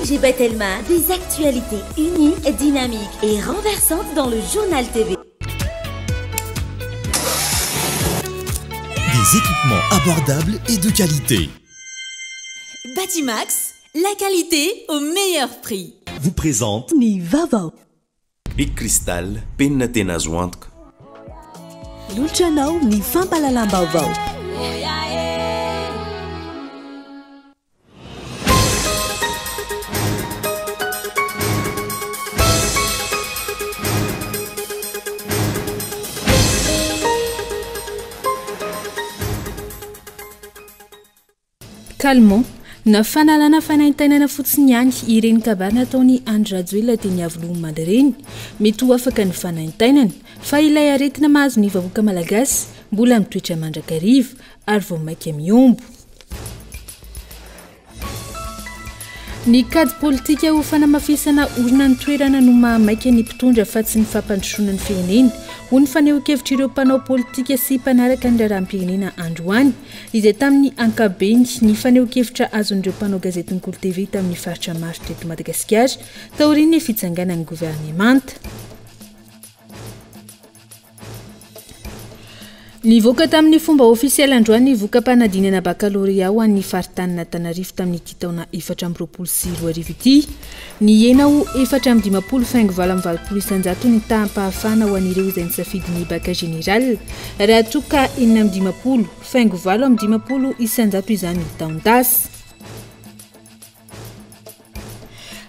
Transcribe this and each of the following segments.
Angie Telma, des actualités uniques, dynamiques et renversantes dans le journal TV. Des équipements abordables et de qualité. Batimax, la qualité au meilleur prix. Vous présente Ni Vava. Pic Cristal, penina tena azo antoka. Lolotranao ny fampalalam-baovao. Calmon na fanalana fanaintainana fotsiny ihany ireny kabary nataony Andry Rajoelina dia niavoloha omaly ireny mety ho afaka ny fanaintainana fa ilay aretina mahazo ny vahoaka malagasy mbola mitoetra mandrakariva ary vao maika miombo. Ny kady politika ho fanamafisana olona ny toerana no mahamaika ny mpitondra fa tsy ny fampandrosoana ny firenena ho ny fanehoan-kevitra ireo mpanao politika sy mpanaraka ny raharaham-pirenena androany izay tamin'ny ankabeny ny fanehoan-kevitra azon'ireo mpanao gazetiny Kolo TV tamin'ny faritra Maritra eto Madagasikara taorian'ny fitsanganan'ny governemanta. Nivoaka tamin'ny fomba ofisialy androany voka-panadinana bakalorea ho an'ny faritany Antananarivo tamin'ity taona 2024 ity. Ny ena ho 420 faingo 720 ny taham-pahafana ho an'ireo izay nisafidiny baka général raha toka 450 faingo 720 isanjato izany taon-dasy.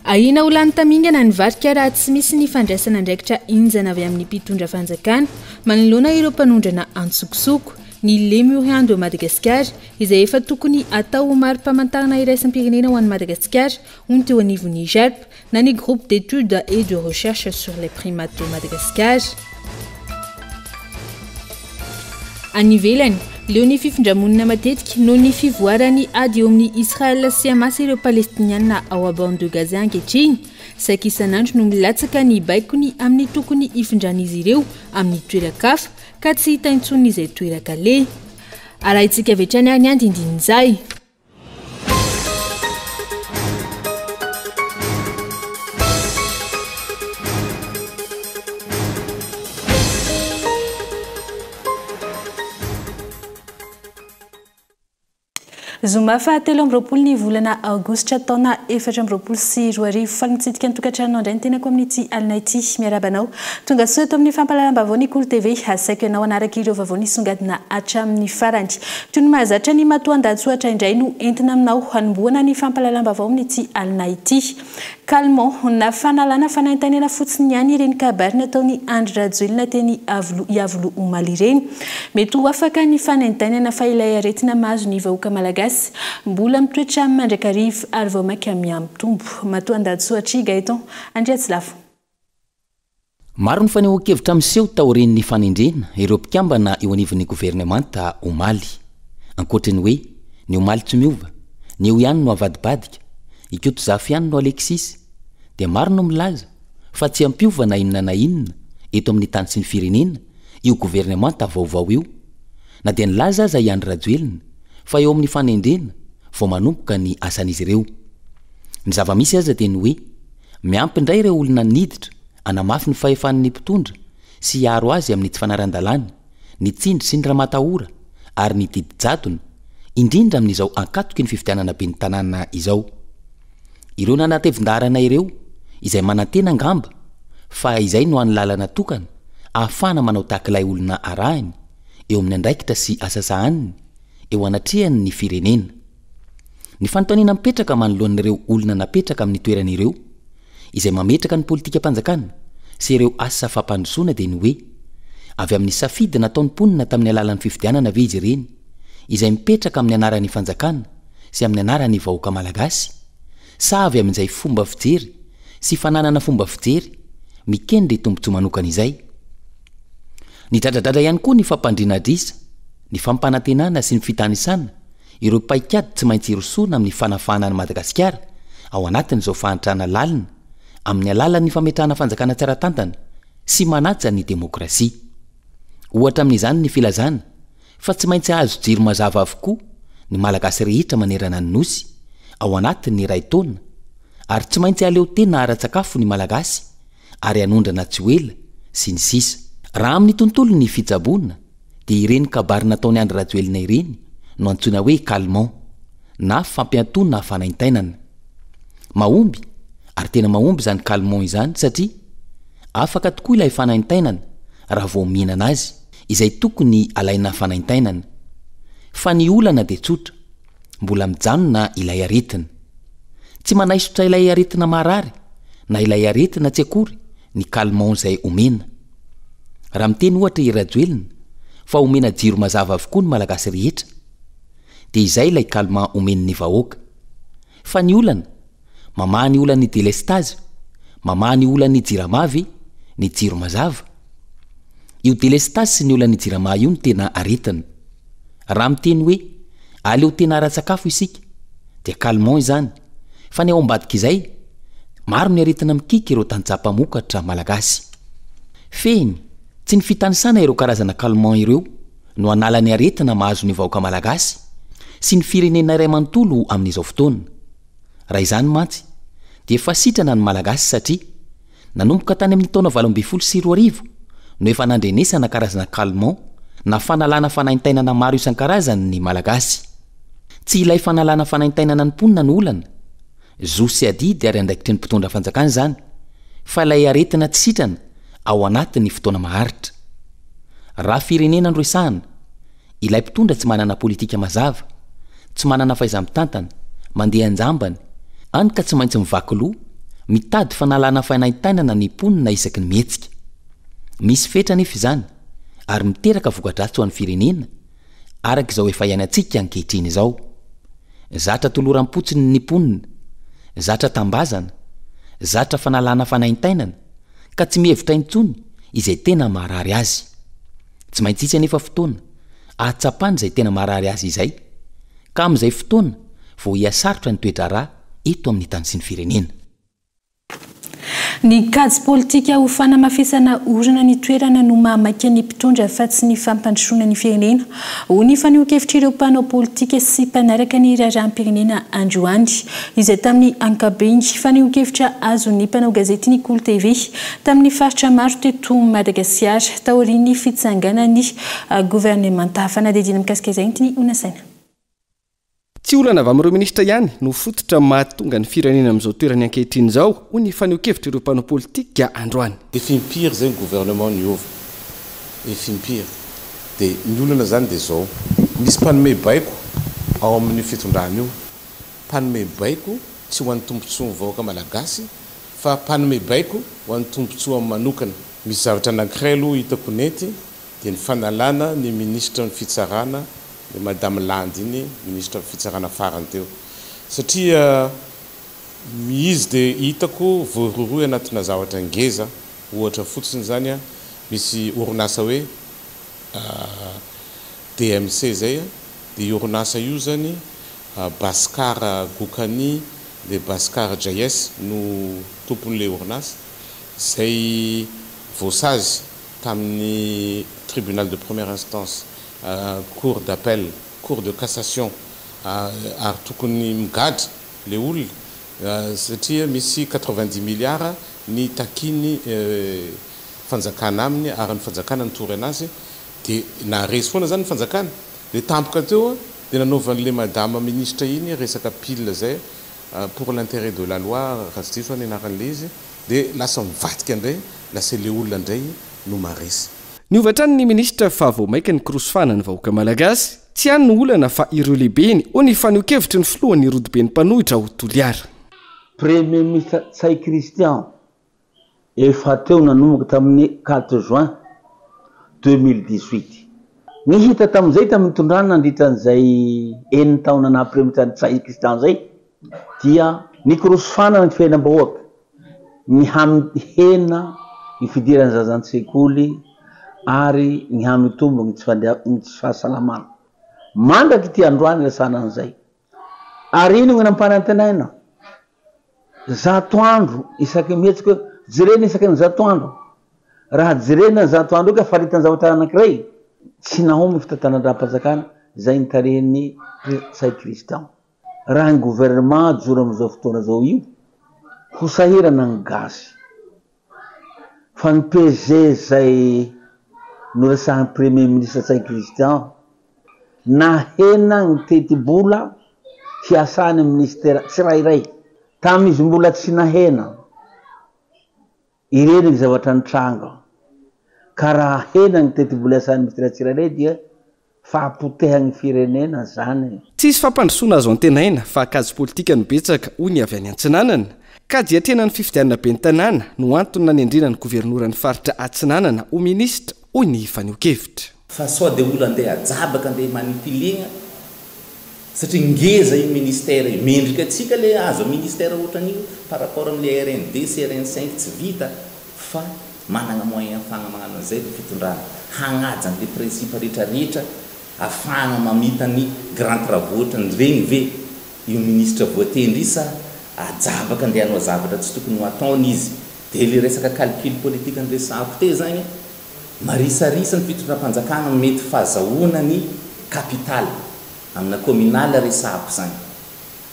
Ahina ho lany tamingana ny varika raha tsy misy ny fandraisana andraikitra injana avy amin'ny mpitondra fanjakana manoloana ireo mpanondrana antsokosoko ny Lemuriando Madagasikara izay efa tokony atao ho mari-pamantarana iraisam-pirenena ho an'ny Madagasikara ho ny teo anivon'ny JERP na ny groupe d'études et de recherche sur les primates de Madagascar. Any ivelany leo ny fifindramonina matetika no ny fivoarany ady eo amin'ny Israel sy Hamas ireo Palestiniana ao a-bande de Gaza ankehitriny saika isan'andro no milatsaka ny baikony amin'ny tokony ifindran'izy ireo amin'ny toeran-kafa ka tsy hita intsony izay toeran-kale. Arahintsika avy hatrany any andindin'izay. Zoma fahatelo amby roapolo ny volana aogositra taona 2024 fa nitsidika ny tokantrano indray ny tenako amin'ity alina ity miarabanao tonga soa eto amin'ny fampalalam-baovao ny Kolo TV asaiko ianao anaraka ireo vaovao nisongadina hatramin'ny farany toy ny mahazatra ny matoan-dahatsoatra indray no entina aminao hanomboana ny fampalalam-baovao amin'ity alina ity. Calmon na fanalana fanaintainana fotsiny ihany ireny kabary nataony Andry Rajoelina teny iavoloha omaly ireny mety ho afaka ny fanaintainana fa ilay aretina mahazo ny vahoaka malagasy mbola mitoetra mandrakariva ary vao maika miambitombo. Matoan-dahatsoatra Gaeton Andriatsilafo. Maro ny fanehoan-kevitra miseho taorian'ny fanendrena ireo mpikambana eo anivon'ny governemanta omaly. Ankoatrany hoe ny omaly tsy miova, ny eo ihany no avadibadika, ikoto zafy ihany no Alexis, dia maro no milaza fa tsy ampiova na inona na inona eto amin'ny tany sy ny firenena io governemanta vaovao io. Na dia nilaza aza i Andry Rajoelina fa eo amin'ny fanendrena vao manomboka ny asan'izy ireo. Ny zava-misy aza dia ny hoe miampy indray ireo olona niditra anamafy ny fahefan'ny mpitondra sy hiaro azy amin'ny tsy fanaran-dalàna, ny tsindry sy ny raha-matahora ary ny didy-jadona indrindra amin'izao ankatoky ny fifidianana be ny tanàna izao. Ireo nanatevin-darana ireo izay manantena angamba fa izay no any lalana tokana ahafana manao takilay olona arahiny eo amin'ny andraikitra sy asasahaniny eo anatrehany ny firenena. Ny fanontaniana mipetraka manoloan'ireo olona napetraka amin'ny toeran'ireo izay mametraka ny politika mpanjakana sy ireo asa fampandrosoana dia ny hoe avy amin'ny safidy nataony mponina tamin'ny alalan'ny fifidianana ve izy ireny izay mipetraka amin'ny anaran'ny fanjakana sy amin'ny anaran'ny vahoaka malagasy sa avy amin'izay fomba fijery sy fananana fomba fijery mikendry tombontsoa manokana izay. Ny dradradradra ihany koa ny fampandriana drisa, ny fampanantenana sy ny fitanisana ireo paikady tsy maintsy irosoana amin'ny fanafahana ny Madagasikara ao anatin'izao fahantrana lalina amin'ny alalan'ny fametrahana fanjakana tsara tantana sy manaja ny demokrasia. Ohatra amin'izany ny filazana fa tsy maintsy azo jiro mazava avokoa ny malagasy rehetra manerana ny nosy ao anatin'ny ray taona ary tsy maintsy aleo tena ara-tsakafo ny malagasy ary anondrana tsy oela sy ny sisa raha amin'ny tontolo ny fitsaboana dia ireny kabary nataony andry rajoelina ireny no antsoina hoe calmant na fampiantona fanaintainana mahomby ary tena mahomby izany calmant izany satria afaka tokoa ilay fanaintainana raha vao mihinana azy izay tokony alaina fanaintainana fa ny olana dia tsotra mbola mijanona ilay aretina tsy manaisotra ilay aretina marary na ilay aretina tsy akory ny calmant izay omena raha miteny ohatra irajoelina fa omena jiro mazava avokoa ny malagasy rehetra dia izay ilay calmant omen'ny vahoaka fa ny olana mamaha ny olany delestage mamaha ny olany jiramavy ny jiro mazava io delestage sy ny olany jirama io ny tena aretina raha miteny hoe aleo tena ara-tsakafo isika dia calmant izany fa ny ao ambadika izay maro ny aretina mikika ireo tanjapamokatra malagasy feny tsy ny fitanisana ireo karazana calmant ireo no anala ny aretina mahazo ny vahoaka malagasy sy ny firenena iray manontolo amin'izao fotoana raha izany mantsy dia efa sitrana ny malagasy satria nanomboka tany amin'ny taona 2024 no efa nandrenesana karazana calmant na fanalana fanaintainana maro isan-karazany ny malagasy tsy ilay fanalana fanaintainana ny mponina ny olana zo sy adidy ary andraikitry ny mpitondra fanjakana izany fa ilay aretina tsy sitrana ao anatin'ny fotoana maharitra raha firenena ny resahana ilay mpitondra tsy manana politika mazava tsy manana fahaiza-mitantana mandeha anjambany any ka tsy maintsy mivaky loha mitady fanalana fanaintainana ny mponina isaky ny mihetsika misy fetra nefa izany ary miteraka voka-dratsy ho an'ny firenena araka izao efa ianantsika ankehitriny izao zatra toloram-potsiny ny mponina zatra tambazana zatra fanalana fanaintainana ka tsy mihevitra intsony izay tena maharary azy tsy maintsy itsy anefa fotoana ahatsapany izay tena maharary azy izay ka amin'izay fotoana vao hiasarotra ny toedrarà eto amin'ny tany sy ny firenena ny kajy politika ho fanamafisana orana ny toerana no mahamaika ny mpitondra fa tsy ny fampandrosoana ny firenena ho ny fanioan-kevitra ireo mpanao politika sy mpanaraka ny rarahan'ny-pirenena androany izay tamin'ny ankabeny fanioan-kevitra azo ny mpanao gazety ny Kolo TV tamin'ny faritra maro teto Madagasikara taorian'ny fitsanganany gouvernemanta fanadidina mikasika izay ny Onasaina. Tsy olana avy amin'ireo minisitra ihany no fototra mahatonga ny firenena amin'izao toerany ankehitriny izao ho ny fanioan-kevitra ireo mpanao politika androany. Efa impiry zay ny gouvernement niova efa impiry dia ny olana zany dia zao misy mpanome baiko ao amin'ny fitondrana io mpanome baiko tsy ho an'ny tombontsoa ny vahoaka malagasy fa mpanome baiko ho an'ny tombontsoa amin'ny manokana misy zavatra anankiray aloha hitako nety dia ny fanalana ny ministra ny fitsarana Madame Landiny, ministre fitsarana farany teo. Satria izy dia hitako voaroroy anatina zavatra ngeza ohatra fotsiny zany misy orinasa hoe DMC zay dia orinasa io zany Baskar Gokani de Baskar JS no tompon'ilay orinasa zay voasazy tamin'ny tribunal de première instance cour d'appel, cour de cassation ary tokony migady le olona satria misy 90 milliards ny takiny fanjakana aminy ary ny fanjakana nitory anazy dia naresy foana zany ny fanjakana le tampoka teo dia nanaovan'le madame ministre iny resaka pile zay pour l'intérêt de la loi raha ny anaran'le izy dia lasa mivadika indray lasa le olona indray no maresy. Ny ovatrany ny ministra fa vao maika ny korosofana ny vahoaka malagasy tsy hany ny olana fa ireo lehibeny ho ny fanioan-kevitra ny filohan'ny rodiben'ny mpanohitra ho Toliara. Premier ministre Tsay Christian efa teo nanomboka tamin'ny 4 juin 2018 ny hita tamin'izay tamin'ny tondrana nandritran'izay 9 taona na premier ministre Tsay Christian zay dia ny korosofana ny fiainam-bahoaka ny hamihena ny fidirany zazan-tsekoly ary ny hamitombo ny tsy fahasalamana mandraky ty androany rasana an'izay ary ino gny nampanantenaina 100 andro isaky mihetsika jerena isaky ny 100 andro raha jerena 100 andro ka faritan'ny zavatra anankiray tsy nahomby fitantanandram-panjakana zay nitarehiny Tsay Christian raha ny gouvernement joro amin'izao fotoana zao io ho sahirana ny gasy fa ny PG zay noresahan'ny premier ministre Tsay Christian nahena ny teti-bola fiasany amin'ny ministera tsirairay tamizy mbola tsy nahena ireny ny zavatra nitranga ka raha hena ny teti-bola iasany ministera tsirairay dia fahapotehan'ny firenena zany. Tsisy fampandrosoana azo antenaina fa akazy politika no betsaka hoy ny avy any Antsinanana ka dia tena ny fifidianana be ny tanàna no antony nanendrina ny governoran'ny faritra Antsinanana ho ministra hoy ny fanio-kevitra. Fa sao dia olo andeha ajabaka andeha manipilegna satria ngeza io ministère io mendrika atsika le azo ministère ohatran'io par rapport amin'le RND sy RN5 tsy vita fa manana moyen afahana magnano an'izay fitondrana hagnaja an'le principe rehetrarehetra afahana mamita ny grand travaux ohatrany regny ve io ministre voatendry sa ajabaka andeha hanao zavatra tsy tokony ho ataony izy dia le resaka calcul politique andresahako te zagny marisarisa ny fitondram-panjakana mety fahazahoana ny capital amina communale resahako zagny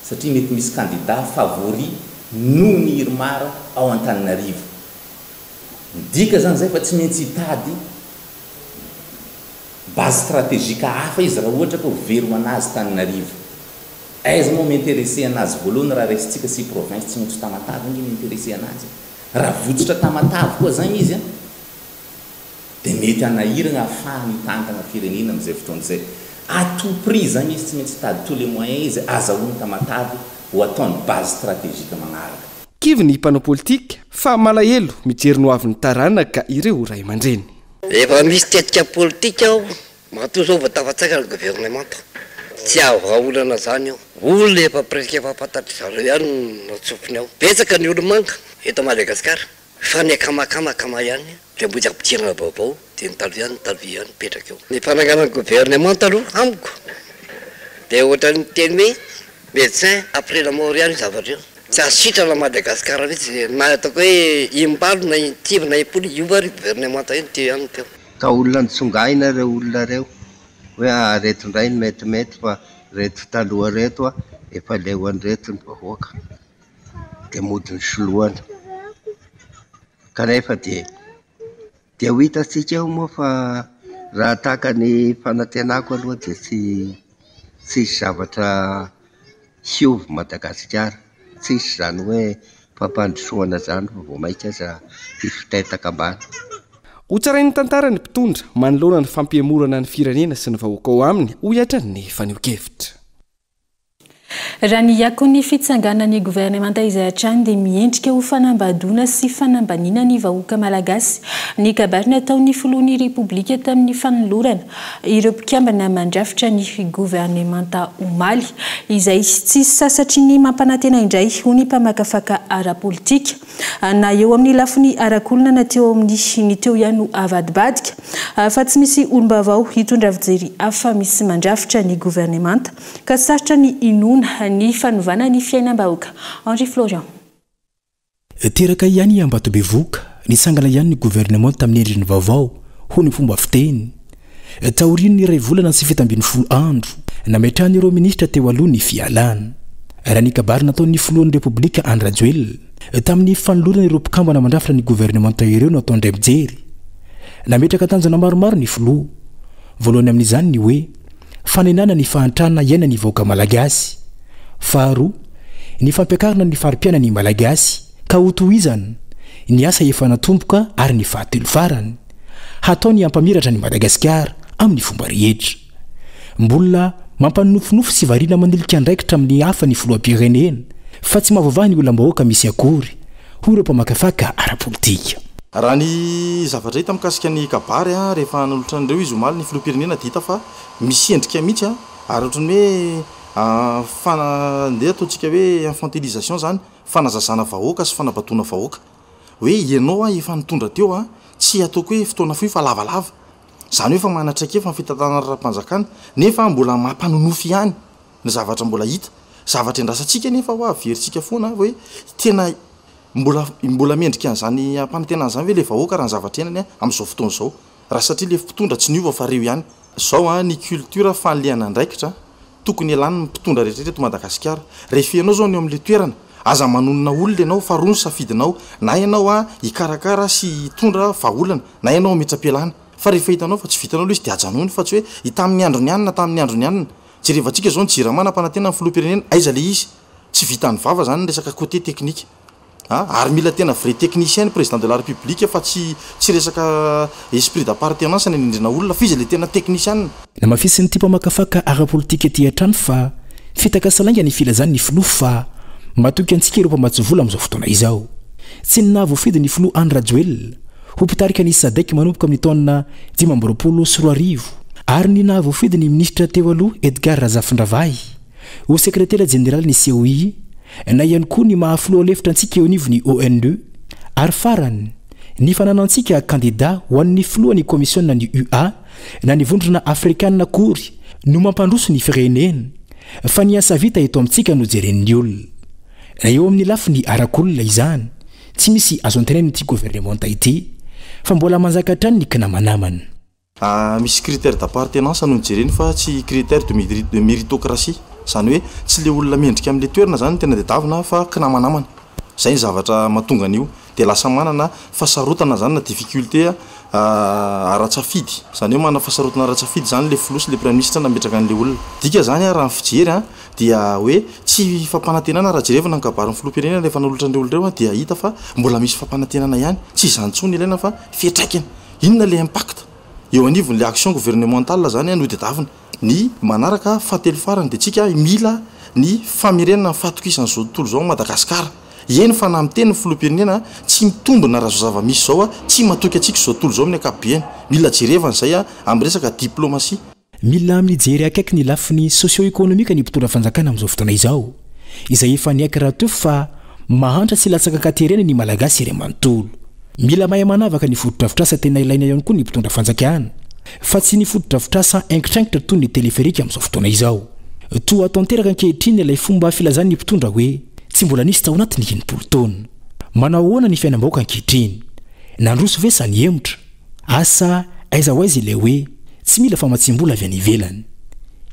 satria mety misy candidat favori noho ny Irmara ao Antananarivo. Midika zany zay fa tsy maintsy hitady base stratégique hafa izy raha ohatra ka ho very anazy Antananarivo. Aiza moa m'intéressé anazy voalohany raha resitsika sy province tsy maintsy Tamatave nge m'intéressé anazy. Raha votsitra Tamatave koa zagny izy dia mety anahirana ahafahany hitantana firenena amin'izay fotoana izay. À tout prix zagny izy tsy maintsy hitady tous les moyens izy azahoany Tamatave ho ataony base stratégique magnaraka. Kivy ny mpanao politika fa malahelo mijery no avin'ny taranaka ireo ray aman-dreny. Efa misy tetika politika ao matoa voatafatsaka ny gouvernement tsy avaolana zany ao olona efa presque efa fantatry zareo ihany natsofiny ao betsaka ny olo manga eto Madagasikara fa ny akamakama ihany dia mbotsy ampitirana vaovao dia nitalo ihany mipetraka eo ny fanangana ny gouvernement aloha amiko dia ohatran'ny teny hoe médecin après la mort ihany zavatra io tsy asitrana Madagasikara mihitsy na ataoko hoe imbalo na intivy na impoly iova ry gouvernement iny ty ihany teo ka olona nitsongaina reo olona reo hoe reto indray ny metimety fa reto taloha reto efa lehoany reto ny vahoaka dia mody ny soloana kanefa dia ho hitantsika eo moa fa raha tahaka ny fanantenako aloha dia tsisy zavatra hiovy Madagasikara tsisy zany hoe fampandrosoana zany fa vao maika aza hifitetaka ambany. Ho tsarain'ny tantara ny mpitondra manoloana ny fampiamorana ny firenena sy ny vahoaka ao aminy ho hiatra ny fanio-kevitra. Raha ny yakony fitsanganan'ny gouvernemanta izay hatrany dia miendrika ho fanambadona sy fanambanina ny vahoaka malagasy ny kabary nataon'ny filohan'ny repoblika tamin'ny fanolorana ireo mpikambana mandrafitra ny gouvernemanta omaly izay tsy sasatry ny mampanantena indray ho ny mpamakafaka ara-politika na eo amin'ny lafiny arakolona na teo amin'ny ny teo ihany no avadibadika fa tsy misy olombavao hitondra fijery afa misy mandrafitra ny gouvernemanta ka sarotra ny inona ny fanovana ny fiainam-bahoaka. Henri Florian. Teraka ihany Ambatobevoka nitsangana ihany ny gouvernement tamin'ny endriny vaovao ho ny fomba fiteny. Taorino ny iray volana sy fito ambin'ny folo andro nametrahany ireo ministra teo aloha ny fialana. Raha ny kabary nataon'ny filohan'ny repoblika Andry Rajoelina tamin'ny fanolorana ireo mpikambana mandrafitra ny gouvernement ireo no ataondray mijery. Nametraka tanjona maromaro ny filoha. Voalohany amin'izany ny hoe fanenana ny fahantrana iaina ny vahoaka malagasy. Faharoa ny fampiakarana ny farim-piaina ny malagasy ka ho tohizana ny asa efa natomboka ary ny fahatelo farany hatao ny hampamiratra ny Madagasikara amin'ny fomba rehetra. Mbola mampanofinofy sy variana manilika andraikitra amin'ny hafa ny filoham-pirenena fa tsy mahavaha ny olom-bahoaka misy akory ho ireo mpamakafaka ara-politika. Raha ny zavatra hita mikasika ny kabary rehefa nanolotra an'ireo izy omaly ny filoham-pirenena dia hita fa misy endrika mihitsy ary ohatran'ny hoe fanandeha ataontsika hoe infantilisation zany fanazazana vahoaka sy fanabatoana vahoaka hoe ianao efa nitondra teo tsy ataoko hoe fotoana fohy fa lavalava zany hoe fa manatraika efa fitantanana ra-panjakana nefa mbola mampanonofy ihany ny zavatra mbola hita zavatra endrasantsika nefa ho averintsika foana hoe tena mbola mendrika an'izany ampanantenana zany hoe le vahoaka raha ny zavatra enany amin'izao fotoana izao raha satria le mpitondra tsy niova fa reo ihany zao ny culture fanliana andraikitra tokony elany mpitondra rehetraretra to Madagasikara rehefa ianao zao ny amin'le toerana aza manonona olona ianao fa rono safidinao na ianao a hikarakara sy tondra vaolana na ianao metsa-pialana fa rehefa hitanao fa tsy vitanao loha izy de ajanony fa tsy hoe hitamin'ny androny anina tamin'ny androny anina jerevantsika zao ny jiramana-panantena ny filoam-pirenena aiza le izy tsy vitany vava zany ny resaka côté teknika ary mila tena vrai technicien président de la république fa tsy resaka esprit d'appartenance ny indrina olona fa izy le tena technicien na mafisiny ty mpamakafaka ara-politika ety an-trano fa fitakasalainga ny filazany ny filoha fa matoky antsika ireo mpamatsy vola amin'izao fotoana izao tsy ninahavoafidy ny filoha Anne Rajoel ho mpitarika ny Sadek manomboka amin'ny taona 2024 ary ninahavoafidy ny ministra teo aloha Edgar Razafindravahy ho sekretera général ny COI na ihany koa ny mahafiloha lefitra antsika eo anivony ONU ary farany ny fananantsika candidat ho an'ny filohan'ny commissionna ny UA na ny vondrona afrikanina kory no mampandroso ny firenena fa ny asa vita eto amintsika no jeren'ny olona na eo amin'ny lafi ny arakolona izany tsy misy azo antenen'ny ty gouvernementa ity fa mbola manjaka hatrany ny kinamanamana misy critère d'appartenance no jereny fa tsy critère de méritocratie zany hoe tsy le olona mendrika amin'le toerana zany tena de davina fa kinamanamana zay ny zavatra mahatonga an'io de lasa manana fasarotana zany na difficulté ara-tsafidy zany hoe manana fasarotana ara-tsafidy zany le filoha sy le premier ministre nametraka an'le olona dika zany raha ny fijery dia hoe tsy fampanantenana raha jerevana ny kabarin'ny filoha-pirenena rehefa nanolotra an'ireo olona ireo dia hita fa mbola misy fampanantenana ihany tsy izany tsony ilaina fa fiatraikany inona le impact eo anivon'le action gouvernementale zany no de davina ny manaraka fatelo farany de tsika mila ny famirenana fatokisany zao tontolo zao Madagasikara eny fa na miteny ny filoha-pirenena tsy mitombona raha zao zava-misy zao tsy matoky atsika zao tontolo zao amin'ny ankapobeny mila jerevana zay amin'ny resaka diplomatie mila mijery akaiky ny lafiny socio-économique ny mpitondra fanjakana amin'izao fotoana izao izay efa niaiky raha teo fa mahantra sy latsaka katerena ny malagasy iray manontolo mila mahay manavaka ny fotodrafitrasa tena ilaina ihany koa ny mpitondra fanjakana fa tsy ny fotodrafitrasa inkitraingitra toy ny teleferika amin'izao fotoana izao toa atanteraka ankehitriny ilay fomba filazany ny mpitondra hoe tsy mbola nisy tao anaty ny enimpolo taona manao ahoana ny fiainam-bahoaka ankehitriny nandroso ve sany emotra asa aiza ho aiza ilay hoe tsy mila famatsim-bola avy any ivelany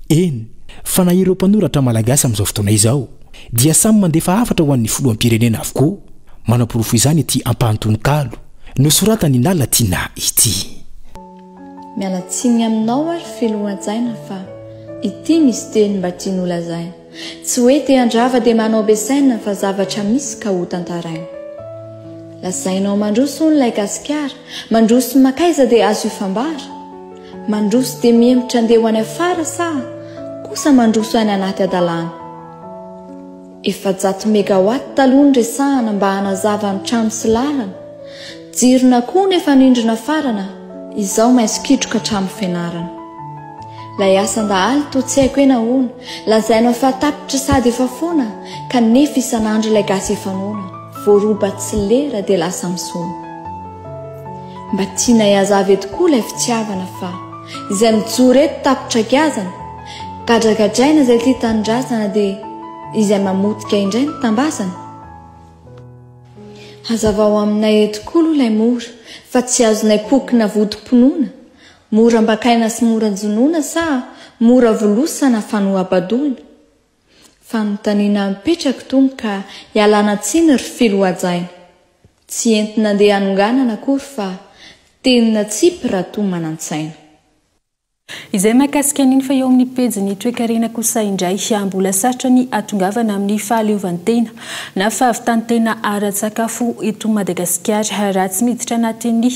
eny fa na ireo mpanoratra malagasy amin'izao fotoana izao dia samy mandefa afatra ho an'ny filohampirenena avokoa manam-porofo izany ity ampahantony-kalo no soratany nala tiana ity mialatsiny aminao ary filohan-tsaina fa ity misy teny mba tian'olazaina tsy hoe te andrava dia manao besaina fa zavatra misy ka ho tantaraina lazainao mandroso n'ilay gasikara mandroso makaiza dia azo ifambara mandroso dia miemotra andeha ho any afara sa kosa mandroso any anaty adalàna 700 megawatt taloha ny resahana mba hanazava ny trano sy lalana jirona koa nefa nindrina farana izao mainso kitroka tramo fianarana lay asan-dahaly to tsy haiko hoe nahoana lazainao fa tapitra sady efa foana kanefa isan'andro ilay gasy efanoana voaroba tsy lera dia lasa misona mba tiana hiazavy tokoa ilay fitiavana fa izay mijoro eto tapitra kiazana gadragadraina izay ty tanindrazana dia izay mamotika indray ny tambazana hazavao aminay etokolo ilay mora fa tsy azonay pokina vodimponoana mora mbakaina sy mora jonoana sa mora volosana fanoabadoina fa notaniana mipetraka tony ka hialana tsiny ry filohajaina tsy entina andeha hanonganana akory fa tenina tsipy raha toa manan-tsaina izay mahakasika an'iny fa eo amin'ny pejy ny toekarena kosa indray mbola sarotra ny atongavana amin'ny fahaleovantena na fahavitantena ara-tsakafo eto Madagasikara raha tsy miditra anatin'ny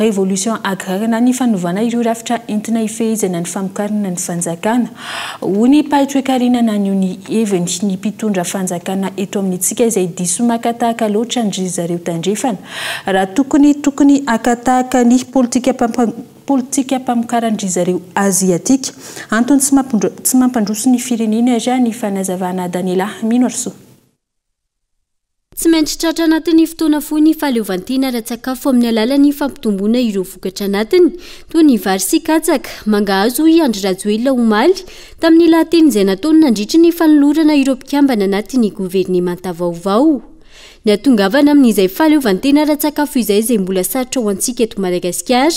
révolution agraire na ny fanovana ireo rafitra entina hifehezana ny famokarana ny fanjakana ho ny pahy-toekarena na ny heviny ny mpitondra fanjakana eto amin'ntsika izay diso makatahaka loatra ndry zareo tandrefana raha tokony akatahaka ny politika mpamokarandry zareo aziatika antony tsy mampandroso ny firenena raha ny fanazavana Daniela Minoarso tsy maintsy tratra anatin'ny fotoana fohy ny fahaleovantena ara-tsakafo amin'ny alalan'ny fampitomboana ireo vokatra anatiny toy ny vary sy katsaka mangahazo Andry Rajoelina omaly tamin'ny lahateny izay nataony nandritra ny fanolorana ireo mpikambana anatin'ny gouvernemanta vaovao ny atongavana amin'izay fahaleovantena ara-tsakafo izay mbola sarotra ho antsika eto Madagasikara.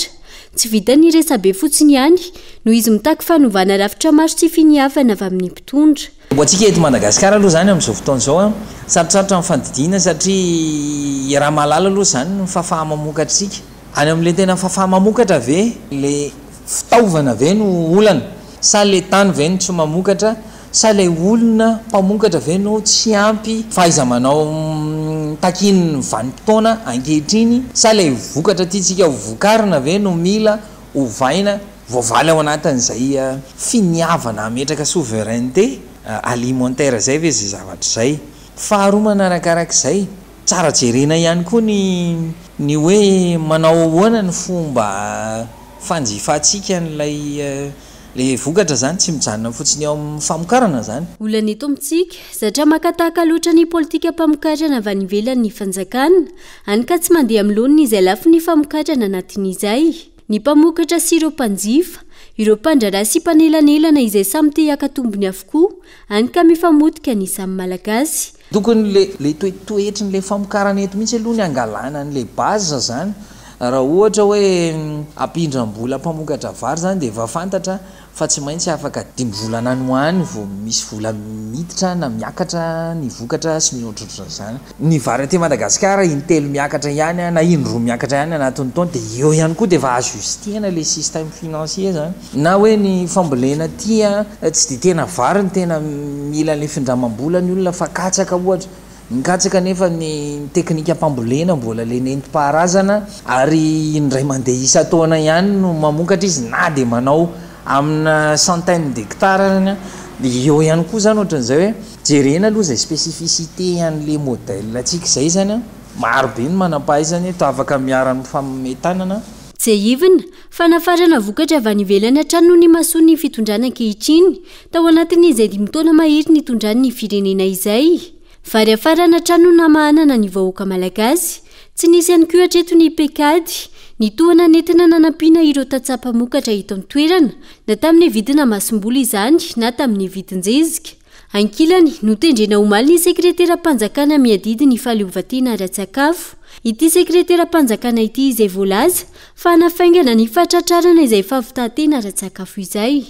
Tsy vitany resabe fotsiny ihany no izy mitaky fanovana rafitra maro tsy finiavana avy amin'ny mpitondra. Boatsika eto Madagasikara aloha zany amin'izao fotoana izao sarotrarotra amin'ny fandidiana satria raha malala aloha zany ny fahafaha mamokatra tsika. Any amin'ilay tena fahafaha mamokatra ve le fitaovana ve no olana sa le tany ve no tsy mamokatra sa le olona mpamokatra ve no tsy ampy fahaiza-manao takiny vanim-potoana ankehitriny sa le vokatra tiatsika vokarina ve no mila ovaina voavaly ao anatin'izay finiavana ametraka souveraineté alimentaire zay ve zay zavatra zay. Faharoa manarakarak'izay tsara jerena ihany koa ny hoe manao ahoana ny fomba fanjifatsika n'ilay le vokatra zany tsy mijanona fotsiny ao amin'ny famokarana zany. Olana eto amintsika satria makataka loatra ny politika mpamokarana avy any ivelany ny fanjakana any ka tsy mandeha amin'loniny izay lafo ny famokarana anatin'izay. Ny mpamokatra sy ireo mpanjifa ireo mpandraraha sy mpanelanelana izay samy te hiaka-tombony avokoa any ka mifamotika ny samy malagasy. Tokony le toetry n'le famokarana eto mihitsy aloha ny angalana n'le base zany. Raha ohatra hoe ampindram-bola mpamokatra vary zany dia efa fantatra fa tsy maintsy afaka 5 volana any ho any vao misy vola miditra na miakatra ny vokatra sy ny ohatrohatra zany. Ny vary aty Madagasikara intelo miakatra ihany na indroa miakatra ihany anatin'ny taona dia eo ihany koa dia efa ajustena le système financier zany. Na hoe ny fambolena tia tsy dia tena vary ny tena mila le findramam-bola ny olona fa katsaka ohatra. Mikatsaka nefa ny teknika mpambolena mbola le nentim-paharazana ary indray mandeha isa-taona ihany no mamokatra izy na dia manao amina centaine d'hectares dia eo ihany koa zany ohatran'izay hoe jerena aloha izay spécificité an'le modèle atsika izay zany maro be ny manam-pahaizany to afaka miara-ny fametanana. Tsy ahivina fa nafarana vokatra avy any ivelany hatrany no ny masoa ny fitondrana ankehitriny tao anatin'izay 5 taona mahery ny itondran'ny firenena izay. Vary afarana trano namahanana ny vahoaka malagasy tsy nisy ihany koa hatreto ny pekady ny tohana nentina nanampiana ireo tatsapamokatra hito amin'ny toerana na tamin'ny vidina masom-bola izany na tamin'ny vidin-jezika. Ankilany no tendrena omaly ny sekretera-mpanjakana miadidy ny fahaleovantena ara-tsakafo. Ity sekretera-mpanjakana ity izay voalaza fa hanafaingana ny fahatratrarana izay fahavitantena ara-tsakafo izay.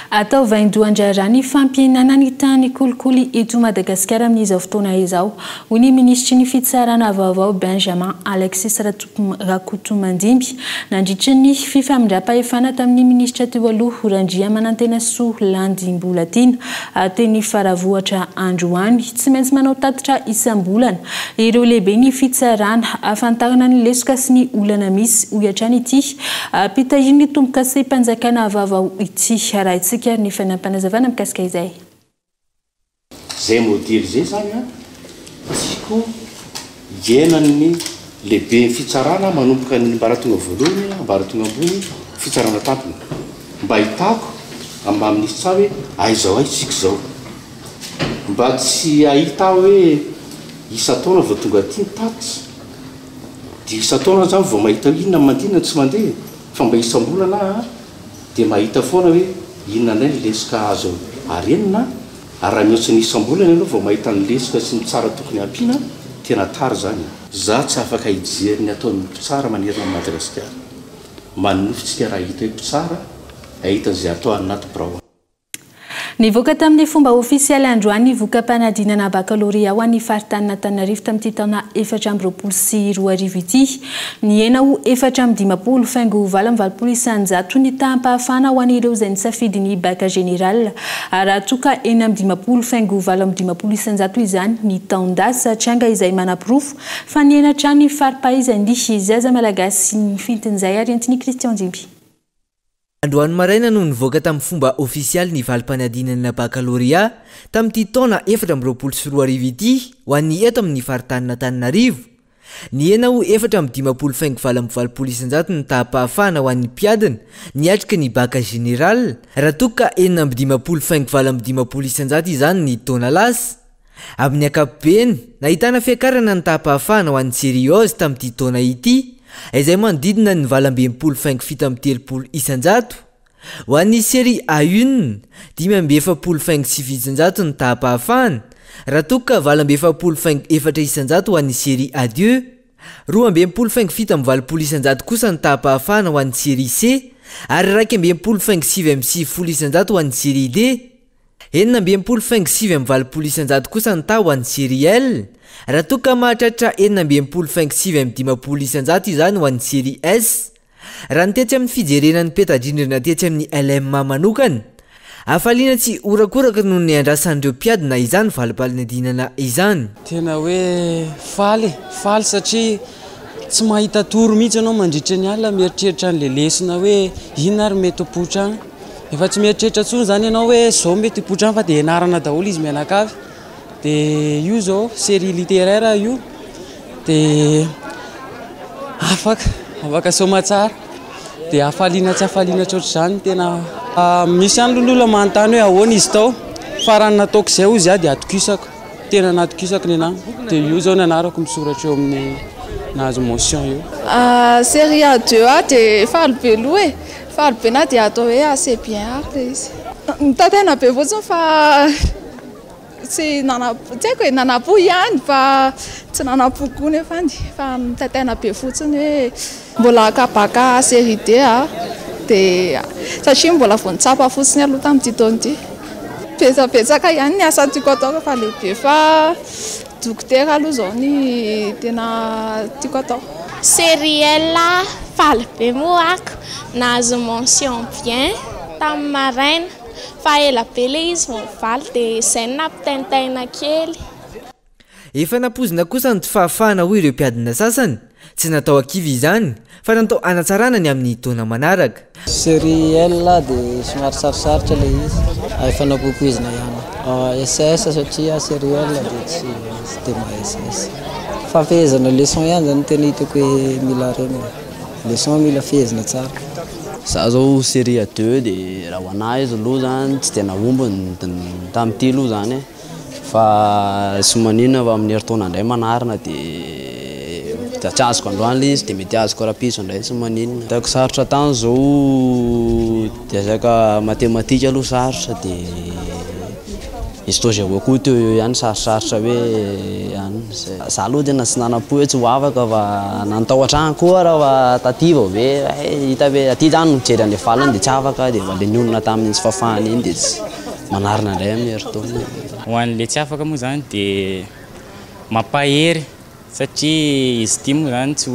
Atao vaindohan-draharaha ny fampihenana ny tany kolikoly eto Madagasikara amin'izao fotoana izao. Hoy ny ministry ny fitsarana vaovao Benjamin Alexis Rakotomandimby nandritra ny fifamindram-pahefana tamin'ny ministra teo aloha Randria Manantena Soa Landimbolatiny teny Faravohatra Androany tsy maintsy manao tatitra isam-bolana ireo lehibe ny fitsarana afantarana ny lesoka sy ny olana misy hoy hatrany ity pitahiry ny tombo-kase mpanjakana vaovao ity. Raha itsika ny fanampanazavana mikasika izay. Zay modely zay zany tsiko hienan'ny lehibe fitsarana manomboka ny mbaratonga voalohany mbaratonga ambony fitsarana tampony mba hitako amba amin'isy tsara hoe aizao aitsika zao mba tsy ahita hoe isa-taona vao tonga ty tatsy dia isa-taona zany vao mahita inona mandinana tsy mandeha fa mba isam-bolana dia mahita foana hoe inona nay lesoka azo arenina ary raha mihoatsy ny isam-bolana ianao vao mahita ny lesoka sy ny tsara tokony ampiana tena tara zany. Za tsy afaka hijery ny ataon'ny mpitsara manerana amin'ny Madagasikara manofitsika raha hita hoe mpitsara ahitan'izay atao anaty birao. Nivoaka tamin'ny fomba ofisialy androany voka-panadinana bakalorea ho an'ny faritany Antananarivo tamin'ity taona 2024 ity. Ny enao 450 faingo 720 ny taham-pahafana ho an'ireo izay nisafidy ny baka général raha toka 450 faingo 720 izany ny taon-dasa tranga izay manapirofo fa ny enatra ny faripahaizany zaza malagasy ny fintin'izay ariantin'ny Christian Jimby. Androany maraina no nivoaka tamin'ny fomba ofisialy ny valim-panadinana bakalorea tamin'ity taona 2024 ity ho an'ny eto amin'ny faritany Antananarivo. Ny enao 450 faingo 720 ny taham-pahafana ho an'ny mpiadina niatrika ny baka général raha toka 450 faingo 720 izany ny taona lasa. Amin'ny ankapobeny nahitana fiakarana ny taham-pahafana ho an'ny sériose tamin'ity taona ity izay manodidina ny 270 ho an'ny série A1 570 faingo 900 ny taham-pahafana raha toka 27 isanjato ho an'ny série A2, 27 isanjato kosa ny tahapahafahana ho an'ny série C, ary 27 isanjato ho an'ny série D, 27 isanjato kosa ny taha ho an'ny série L, raha toka mahatratra 27 isanjato izany ho an'ny série S. Raha nitetsy amin'ny fijerenan'ny petadrindrina tetsy amin'ny LM manokana, afaliana tsy orakoraka noho ny andrasan'ireo mpiadina izany valim-palinadinana izany. Tena hoe faly satria tsy mahita toro mihitsy ianao mandritra ny alina, mieritreritra an'le lesona hoe inona ary mety hopotrana. Efa tsy mieritreritra tsony zany ianao hoe zao mety hopotrana fa dia enarana daholo izy mianakavy. Dia io zao série littéraire io dia afaka soma tsara. Dia afaliana tsy afaliana tsy ohatr'izany tena. Misy any lolola manontany hoe ahoana izy tao, fa raha nataoko izay ozy aho dia atokisako, tena natokisako ny anahy. Dia io zao ny anarako misoratra eo amin'ny nahazo mention io. Série A2 dia faly aloha e, faly be na dia atao hoe assez bien ary izy. Mitantena be fotsiny fa tsy haiko hoe nanapo ihany fa tsy nanapo koa nefa fa mitantena be fotsiny hoe mbola akabaka série D dia satria mbola vao nitsapa fotsiny aloha tamin'ity taona ity. Betsabetsaka ihany ny asa tiako atao fa lehibe fa dokotera aloha zao ny tena tiako atao. Série L faly be moa ako, nahazo mention bien tamin'ny maraina fa ela be le izy vao mivaly dia izay nampitaintaina kely. Efa napozina kosa ny tsy fahafahana hoy ireo mpiadina sasany, tsy natao akivy izany fa natao anatsarana ny amin'ny taona manaraka. Série L dia somary sarosarotra le izy, efa napopoizina ihany. SS satria série L dia tsy dia maha SS. Fafehezana leçon ihany zany tena hitako hoe mila reny, leçon mila fehezina tsara. Za zao série A2 dia raha ho anahy izy aloha zany tsy tena ombony tamin'ity aloha zany e, fa sy maninona fa amin'ny herintaona indray manarina dia tsy azoko androany le izy dia mety azoko rapiso indray sy maninona. Taiko sarotra tany zao dia zaka matematika aloha sarotra dia histoire géo teo ihany sarosarotra hoe za aloha tena tsy nanapo hoe tsy ho afaka fa nantahotra koa raha taty vao hoe hita hoe aty zany mijery an'le falany dia tsy afaka dia le nionona tamin'ny tsy fafahany iny dia tsy manarina indray amin'ny herintaona. Ho an'le tsy afaka moa zany dia mampahery satria izy ity moa zany tsy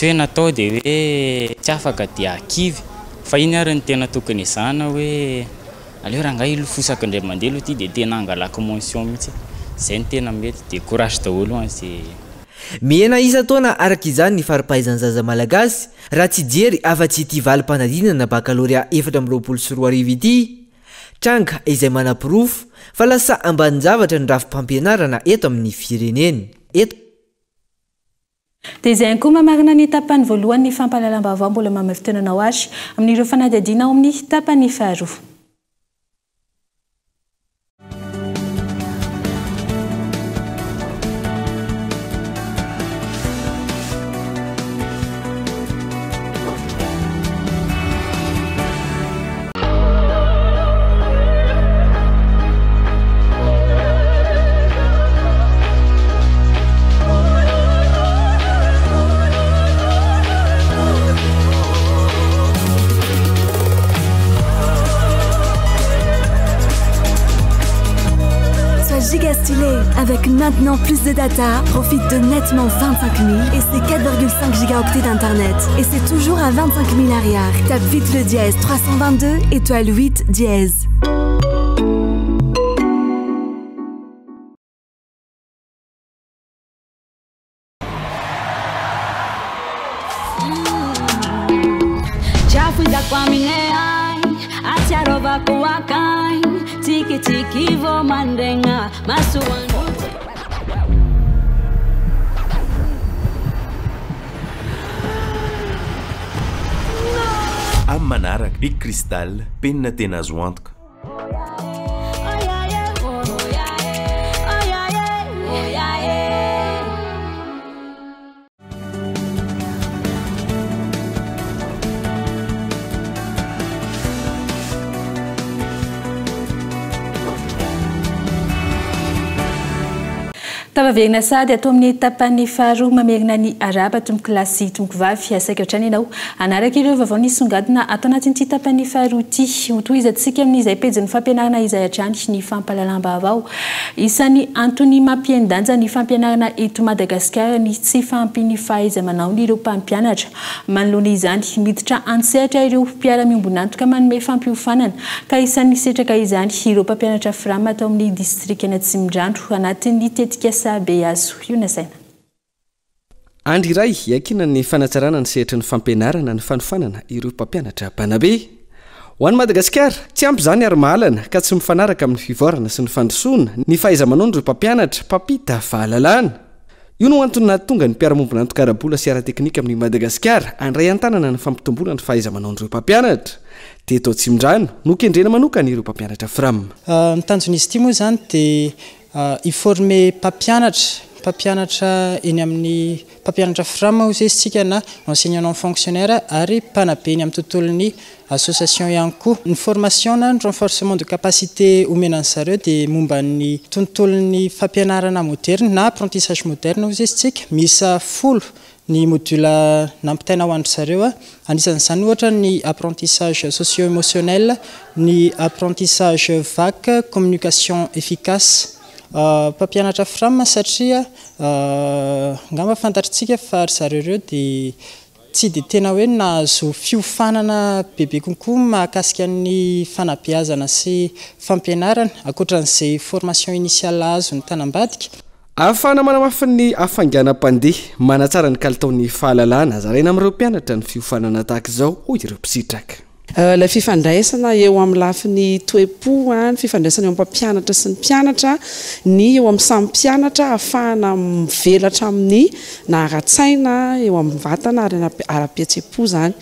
hoe natao dia hoe tsy afaka dia akivy, fa iny ary ny tena tokony izana hoe aleo raha ngahy fosaka indray mandeha aloha ity dia tena angalako mention mihitsy, izay ny tena mety dia courage daholo anzy. Mihena isa taona araka izany ny faripahaizan'ny zaza malagasy raha tsy jery afa-tsy ity valim-panadinana baccalauréat 2024 ity, tranga izay manam-pirofo fa lasa ambanin-javatra ny rafim-pampianarana eto amin'ny fireneny. Dia izay koa mamarina ny tapany voalohany ny fampahalalam-baovao mbola mamefitenanao azy amin'ireo fanadihadiana ao amin'ny tapany faharoa. Giga stylé. Avec maintenant plus de data, profite de nettement 25 000 et c'est 4,5 gigaoctets d'internet. Et c'est toujours à 25 000 arrière. Tape vite le dièse 322 étoile 8 dièse. Tiki tiki vo mandenga masuwanuti. Amin'ny manaraka Big Crystal, penina tena azo antoka. Tavaverina sady atao amin'ny tapany faharoa mamerina ny araba tomboky lasy tomboky vavy asaika ohatrany ianao anaraka ireo vaovao nisongadina atao anatin'ity tapany faharoa ity hotohizantsika amin'izay pejin'ny fampianarana izay hatrany ny fampalalam-baovao isan'ny antony mampiendanja ny fampianarana eto Madagasikara ny tsy fampiny fahaiza-manao ireo mpampianatra manoloana izany miditra antsehatra ireo mpiara-miombonantoka manome fampiofanana ka isan'ny setraka izany ireo mpampianatra Frama atao amin'ny distrikana Tsimindrandro anatin'ny tetika be azo Yonasaina. Andry iray yakina ny fanatsarana ny sehatra ny fampianarana ny fanofanana ireo mpampianatra Banabe. Ho an'i Madagasikara, tsy ampy izany ary mahalana ka tsy mifanaraka amin'ny fivorana sy ny fandrosoana ny fahaiza-manao ireo mpampianatra mpampita fahalalana. Io no antony nahatonga ny mpiara-miombonantoka ara-bola sy ara-teknika amin'ny Madagasikara andray an-tanana ny fampitomboana ny fahaiza-manao ireo mpampianatra. Teto Tsimindrano no kendrena manokana ireo mpampianatra Frama. Ny tanjon'izy ity moa zany dia informer mpampianatra eny amin'ny mpampianatra Frama hozy isika na enseignant fonctionnaire ary mpanabe ny amin'ny tontolon'ny association ihany koa. Ny formation na ny renforcement de capacité omenan'ny zareo dia momba ny tontolon'ny fampianarana moderne na apprentissage moderne hozy isika misy 10 ny module nampitaina ho andry zareo anisan'izany ohatra ny apprentissage socio-émotionnel, ny apprentissage VAC, communication efficace. Mpampianatra Frama satria ngamba fantatritsika fa ry zareo ireo dia tsy dia tena hoe nahazo fiofanana bebe konkoa mahakasika ny fanabeazana sy fampianarana ankoatran'izay formation initiale azo ny tanambadika. Ahafahana manamafy ny afanganam-pandeha manatsara ny kalitaon'ny fahalalana zaraina amin'ireo mpianatra ny fiofanana tahaka izao hoy ireo mpisitraka. La fifandraisana eo amin'ny lafiny toe-po ny fifandraisana eo amin'ny mpampianatra sy ny mpianatra ny eo amin'ny samy mpianatra ahafahana mivelatra amin'ny naharatsaina eo amin'ny vatana ary ara-pihetsepo zany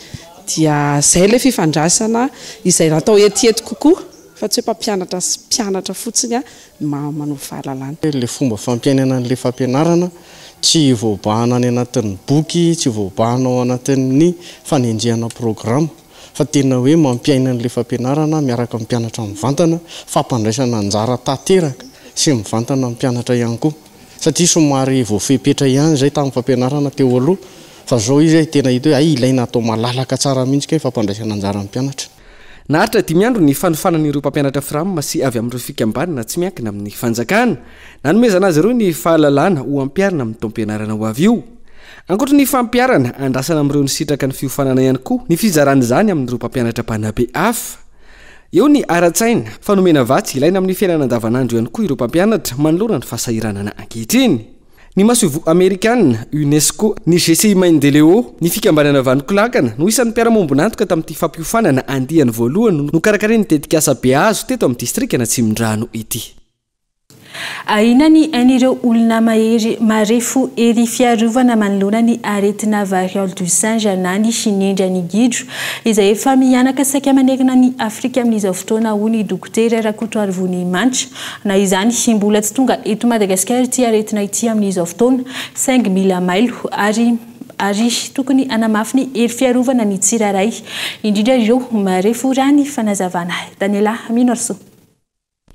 dia zay ilay fifandraisana izay natao etiety kokoa fa tsy hoe mpampianatra sy mpianatra fotsiny manao fahalalana. Le fomba fampiainana an'ilay fampianarana tsy voabahana any anatin'ny boky, tsy voabahana ao anatin'ny fanendrehana programma fa tena hoe mampiaina an'ilay fampianarana miaraka amin'ny mpianatra mivantana, fampandraisana anjara tanteraka sy mivantana amin'ny mpianatra ihany koa satria somary voafepetra ihany zay tamin'ny fampianarana teo aloha fa zao izy tena hita hoe ilaina atao malalaka tsara mihitsy ka fampandraisana anjara amin'ny mpianatra. Naharitra 5 andro ny fanofanan'ireo mpampianatra Frama sy avy amin'ireo fikambanana tsy miankina amin'ny fanjakana nanomezana azy ireo ny fahalalana ho ampiarina amin'ny taom-pianarana ho avy io. Ankoatra ny fampiarana andrasana amin'ireo nisitraka ny fiofanana ihany koa ny fizaran'izany izany amin'ireo mpampianatra Banabe hafa. Eo ny ara-tsaina fanomena vatsy ilaina amin'ny fiainana andavanandro ihany koa ireo mpampianatra manoloana ny fahasahiranana ankehitriny. Ny masovo Amerikanina, UNESCO, ny GCI Maindéleo, ny fikambanana vanon-kolakana no isan'ny mpiara-miombonantoka tamin'ity fampiofanana andihany voalohany no karakareny tetikasa be azo teto amin'ny distrikana Tsimindrano ity. Aina ny anireo olona marefo ery fiarovana manoloana ny aretina variole du singe na ny chinendra ny gidro izay efa mianaka saika manerina ny Afrika amin'izao fotoana ho ny dokotera Rakoto Arivonimanitra na izany mbola tsy tonga eto Madagasikara ity aretina ity amin'izao fotoana 5000 mailo ary tokony anamafy ny ery fiarovana ny tsiraray indrindra ireo marefo rany fanazavana. Daniela Minorso.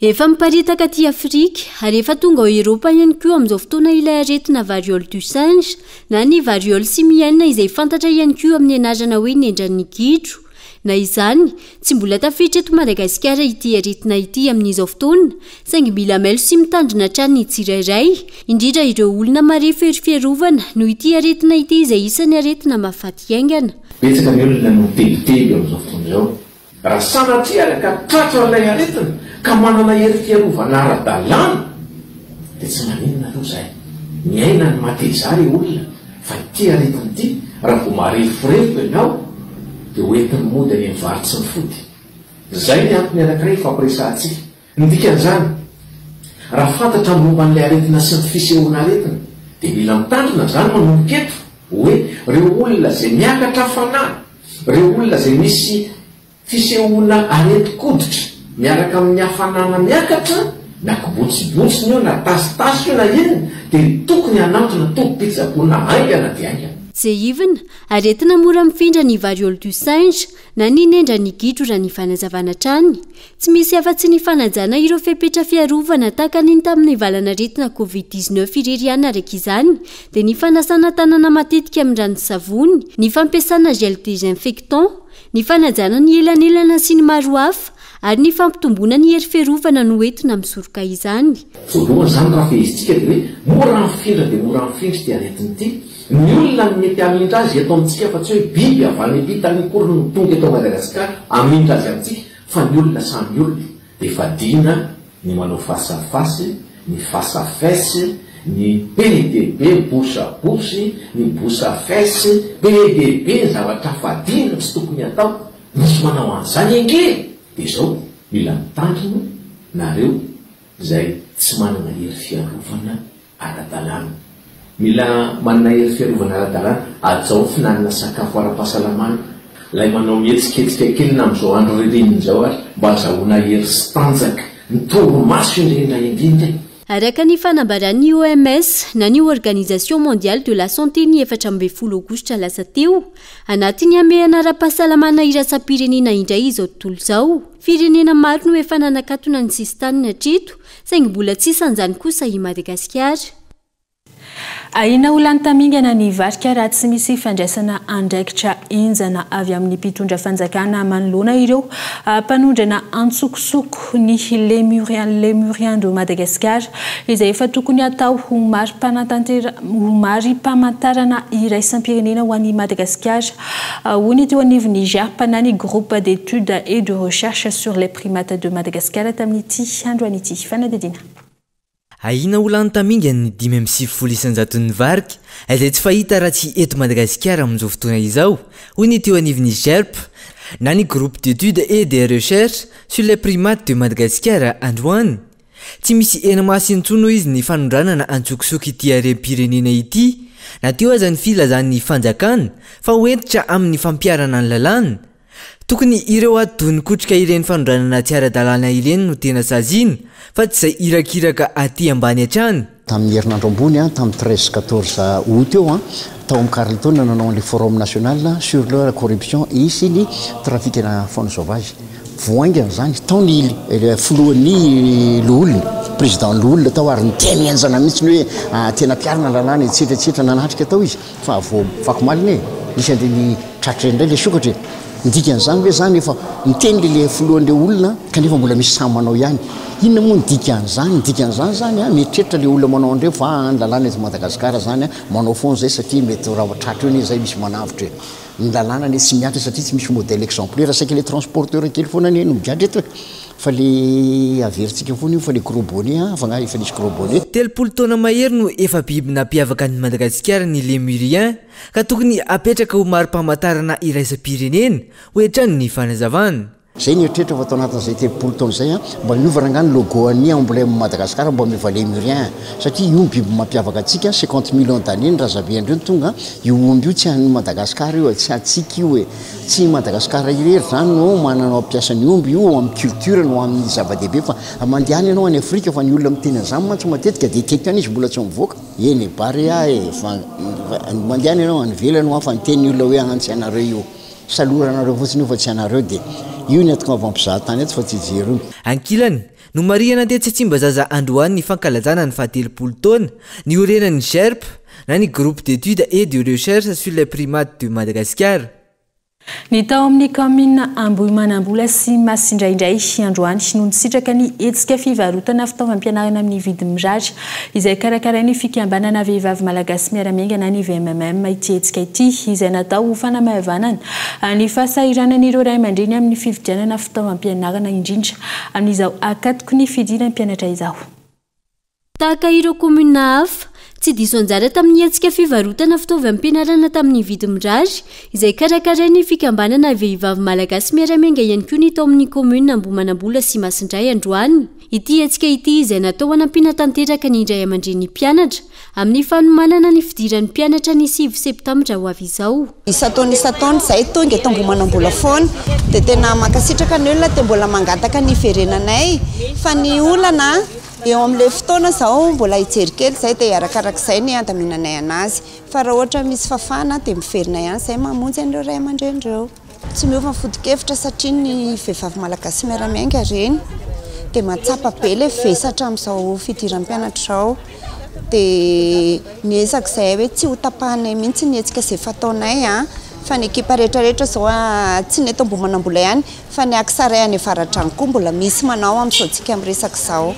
Efa miparitaka aty Afrika ary efa tonga ao Eropa ihany koa amin'izao fotoana ilay aretina variole du singe na ny variole simienne izay fantatra ihany koa amin'ny anarana hoe nendran'ny gidro. Na izany tsy mbola tafiditra eto Madagasikara ity aretina ity amin'izao fotoana saingy mila mailo sy mitandrina hatrany ny tsirairay indrindra ireo olona marefo ery fiarovana no ity aretina ity izay isan'ny aretina mahafaty haingana. Betsaka ny olona no tebiteby amin'izao fotoana izao. Raha sanatria araka tratra ilay aretina ka manana ery fiarovana ara-dalàna dia tsy maninona aloha izay miaina ny matezary olona fa ity aretina ity raha vao marefo ianao dia hoentiny mody any amin'ny varotra sy ny fody. Zay ny antony anankiray fampiresantsika. Ny dikan'izany raha fantatra momba an'ilay aretina sy ny fisehoana aretina dia mila mitandrina zany manomboka eto hoe reo olona izay miakatra fanahy, reo olona izay misy fisehoana areti-koditra miaraka amin'ny hafanana miakatra na kibotsibotsiny io na tasitasy io na inona dia tokony anatona tompom-pitsaboana haingana dia haingana. jeivina ary entina mora mifindra ny variole du singe na ny nendra ny gidro raha ny fanazavana trany tsy misy afa-tsy ny fanajana ireo fepetra fiarovana tahaka niny tamin'ny valana retina covid-19 ireriana araka izany dia ny fanasana tanana matetika amin'ny ranon-tsavony ny fampiasana gel désinfectant ny fanajana ny elanelana sy ny maro hafa ary ny fampitomboana ny hery fiarovana no entina misoroka izany. Voalohany zany raha fehizitsika dia hoe mora mifindra dia mora mifindra dia aretiny ity. Ny olona ny mety hamindra azy eto amintsika fa tsy hoe biby avy any ambita ny kory no tonga eto Madagasikara hamindra azy amintsika fa ny olona samy olona dia fadina ny manao fasafasy, ny fasafesy, ny PDB bosabosy, ny bosafesy, PDB zavatra fadina tsy tokony atao. Misy manao an'izany enge. Dia izao mila mitandrina nareo izay tsy manana hery fiarovana ara-dalàna. Mila manana hery fiarovana ara-dalàna atao finanana sakafo ara-pahasalamana. Ilay manao mihetsiketsika kely amin'izao andro ririnina izao ary mba azahoana hery sy tanjaka ny torimaso indrindra indrindra. Araka ny fanambaran'ny OMS na ny Organisation Mondiale de la Santé ny 14 Aogositra lasa teo anatin'ny amehana ara-pahasalamana iraisam-pirenena indray izao tontolo izao. Firenena maro no efa nanakatona ny sistany hatreto saingy mbola tsy sanjany kosa i Madagasikara. Aina olany tamingana ny varika raha tsy misy fandraisana andraikitra enjana avy amin'ny mpitondra fanjakana manoloana ireo mpanondrana antsokosoko ny Lémurien de Madagascar izay efa tokony atao ho mari-pamantarana iraisam-pirenena ho an'i Madagascar. Hoy teo anivon'ny Japana ny groupe d'études et de recherche sur les primates de Madagascar tamin'ity androany ity fanadidina. Aina olany tamingany 5.7 isanjaton'ny varika izay tsy fahita raha tsy eto Madagasikara amin'izao fotoana izao. Hoy ny teo anivon'ny GERP na ny groupe d'études et de recherche sur les primates de Madagascar androany. Tsy misy hena masintsony izy ny fanondranana antsokosoko ity harem-pirenena ity na teo aza ny filazan'ny fanjakana fa hoentitra amin'ny fampiarana ny lalàna. Tokony ireo atony kotrika ireny fanondranana tsy ara-dalàna ireny no tena saziana fa tsy izay irakiraka aty ambany hatrany. Tamin'ny herinandro ambony tamin'ny 13-14 août eo tao amin'ny Carleton nanao le forum national sur la corruption ici ny trafic na faune sauvage. Voaingana zany taony filohan'ny Loholona président Loholona tao ary niteny enjana mihitsy ny hoe tena piarana lalàna etsetraetsetra nanatrika tao izy fa vao vakomalina nisy andreny tratra indray le sokatra. Ndikan'izany hoe zany efa miteny le filohan'le olona kanefa mbola misy samy manao ihany. Inona moa ndikan'izany zany mieritreritra le olona manao andreo fa ny lalàna eto Madagasikara zany manao foana zay satria mety raha tratra eo zay misy manavitra ny lalàna ne tsy miatra satria tsy misy modèle exemplaire saika le transporteur kely foana ne no migadra eto fa le averintsika foana io fa le gros bonnet fa efa nisy gros bonnet. 30 taona mahery no efa biby nampiavaka ny Madagasikara ny Lémurien ka tokony apetraka ho mari-pamantarana iraisam-pirenena hoetrany ny fanazavana. Zay ny eritreritra fa tao anatin'izay 30 taona zay mba miovana ngany logo any emblème Madagascar mba miova Lémurien satria io biby mampiavaka antsika 50 millions d'années raha zabeandreo tonga io omby io tsy any Madagascar io tsy atsika io tsy Madagascar irery zany no mananao ampiasany omby io amin'ny culture no amin'ny zava-dehibe fa mandehany ianao any Afrika fa ny olona miteny an'izany mantsy matetika dia teto any izy mbola tsy mivoaka eny bary fa mandehany ianao any velany fa niteny olona hoe antsy anareo io saloranareo fotsiny io fa tsy anareo dia io ny atoko avampizahatany eto fa tsy jero. Ankilany no mariana dia tsy tsimba zaza androany ny fankalazana ny 17 taona ny orenan'ny GERP na ny groupe d'études et de recherche sur les primates de Madagascar. Ny tao amin'ny commune Ambohimanambola sy Masindraindray androany no nisitraka ny hetsika fivarotana fitaovam-pianarana amin'ny vidiny mirary izay karakarainy fikambanana vehivavy malagasy miara-miaingana ny VMMM ity hetsika ity izay natao ho fanamahavanana ny fahasahiranan'ireo ray aman-dreny amin'ny fividianana fitaovam-pianarana indrindra amin'izao akatoko ny fidinan'ny mpianatra izao. Tahaka ireo commune hafa tsy diso anjara tamin'ny hetsika fivarotana fitaovam-pianarana tamin'ny vidy mirary izay karakarainy fikambanana vehivavy malagasy miara-miainga ihany koa ny tao amin'ny commune Ambohimanambola sy Masindray androany. Ity hetsika ity izay natao hanampiana tanteraka ny indray aman-dreny mpianatra amin'ny fanomanana ny fidiran'ny mpianatra ny 9 septambra ho avy izao. Isataona izay tonga eto Ambohimanambola foana dia tena mankasitraka ny olona dia mbola mangataka ny firenanay fa ny olana eo amin'ilay fotoana zao mbola hijerikely zay dia arakarak'izay ny andaminanay anazy fa raha ohatra misy fafana dia miverina ihany zay mamonjy an'ireo ray aman-dreny tsy miova fodi-kevitra satria ny vehivavy malagasy miara-miainga reny dia matsapa be ilay vesatra amin'izao fidiram-pianatra izao dia niezaka izay hoe tsy ho tapahanay mihitsy nietsika izay fataonay fa ny ekipa rehetrarehetra zao tsy ny eto Ambohimanambola ihany fa ny Aksaray any Avaratrano koa mbola misy manao amin'izao tsika amin'ny resaka izao.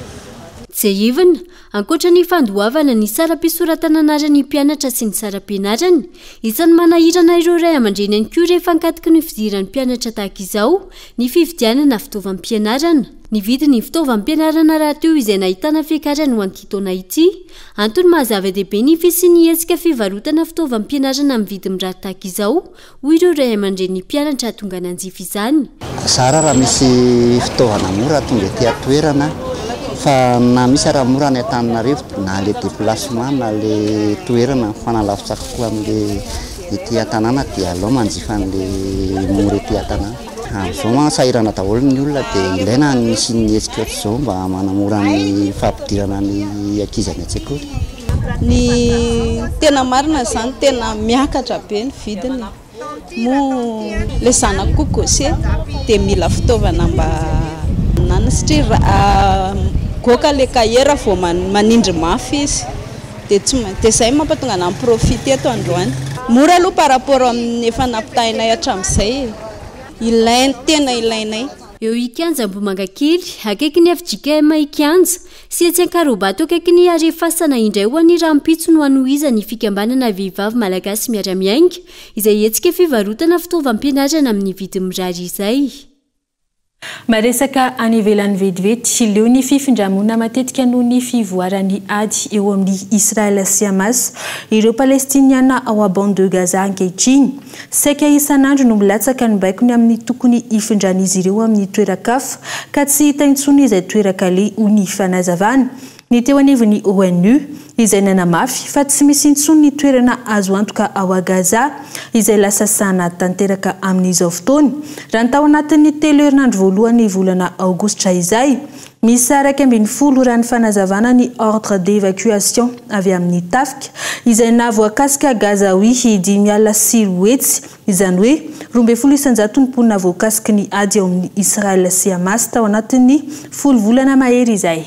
Jehivana ankoatra ny fandoavana ny saram-pisoratana anarany mpianatra sy ny saram-pianarany isany manahirana ireo ray aman-dreny ihany koa rehefa ankatiky ny fidiran'ny mpianatra tahaka izao ny fividianana fitaovam-pianarana. Ny vidin'ny fitaovam-pianarana raha teo izay nahitana fiakarana ho an'ity taona ity antony mahazava-dehibe ny fisian'ny hetsika fivarotana fitaovam-pianarana amin'ny vidiny mirary tahaka izao hoy ireo ray aman-dreny mpianatra tonga nanjifa izany. Sara raha misy fitaovana mora tonga ety atoerana fa na misy raha mora ny Antananarivo na le déplacement na le toerana fanalavitsaka koa amin'le ety an-tanàna dia aleo manjifa an'le mora ety an-tanàna. Amin'izao mahasahirana daholo ny olona dia ilaina misy ny hetsika ohatr'izao mba manamora ny fampidirana ny ankizy any an-tsekoly. Ny tena marina zany tena miakatra be ny vidiny mo le zanako gosy dia mila fitaovana mba nana satria goka le kahera vao manindry mafy izy dia zay mampatonga ana miprofite eto androany. Mora aloha par rapport amin'ny efa nampitahinay hatramin'izay tena ilainay. Eo Ikanja Ambohimanga kely akaiky ny FJKM Ikanja sy etsy Ankarobato akaiky ny arefasana indray ho an'ny rampitso no anohizany fikambanana vehivavy malagasy miara-miainga izay etsika fivarotana fitaovam-pianarana amin'ny vidiny mirary izay. Maresaka any ivelan'ny vetivety leo ny fifindramona matetika noho ny fivoaran'ny ady eo amin'ny Israel sy Hamas ireo Palestiniana ao à bande de Gaza ankehitriny. Saika isan'andro no milatsaka ny baikony amin'ny tokony ifindran'izy ireo amin'ny toeran-kafa ka tsy hita intsony izay toeran-kale ho ny fanazavana. Ny teo anivon'ny ONU izay nanamafy fa tsy misy intsony ny toerana azo antoka ao à Gaza izay lasa sana tanteraka amin'izao fotoana. Raha ny tao anatin'ny telo herinandro voalohany volana aogositra izay misy 110 raha ny fanazavana ny ordre d'évacuation avy amin'ny tafika izay navoakasika Gazaoui 5 alina sy roetsy izany hoe 12 isanjato ny mponina voakasiky ny ady ao amin'ny Israel sy Hamas tao anatin'ny 10 volana mahery izay.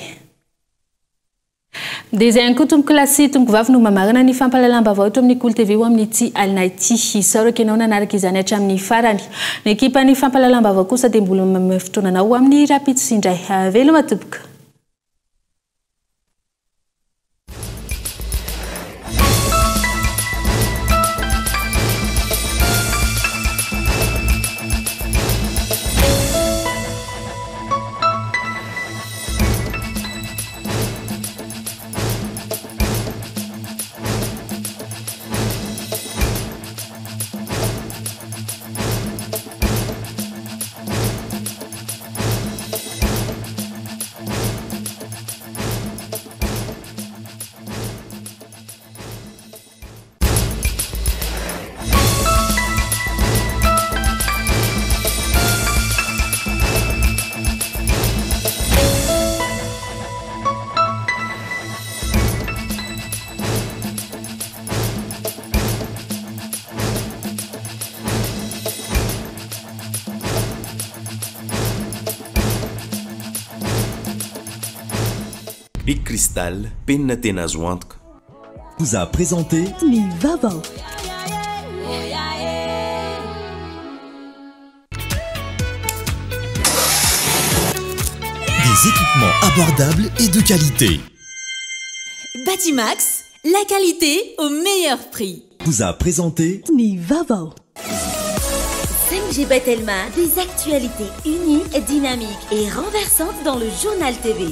Dia anko tompoko lasy tompoko vavy no mamarana ny fampalalam-baovao eto amin'ny Cool TV ho amin'ny ity alina ity isaoraka ianao nanaraka izany hatramin'ny farany. Ny ekipa ny fampalalam-baovao kosa dia mbola manome fotoananao ho amin'ny rapitso indray. Veloma tompoko. Bic Cristal, penna tena azo antoka. Vous a présenté Ni Vavao. Des équipements abordables et de qualité. Batimax, la qualité au meilleur prix. Vous a présenté Ni Vavao. 5G Batelma, des actualités uniques, dynamiques et renversantes dans le journal TV.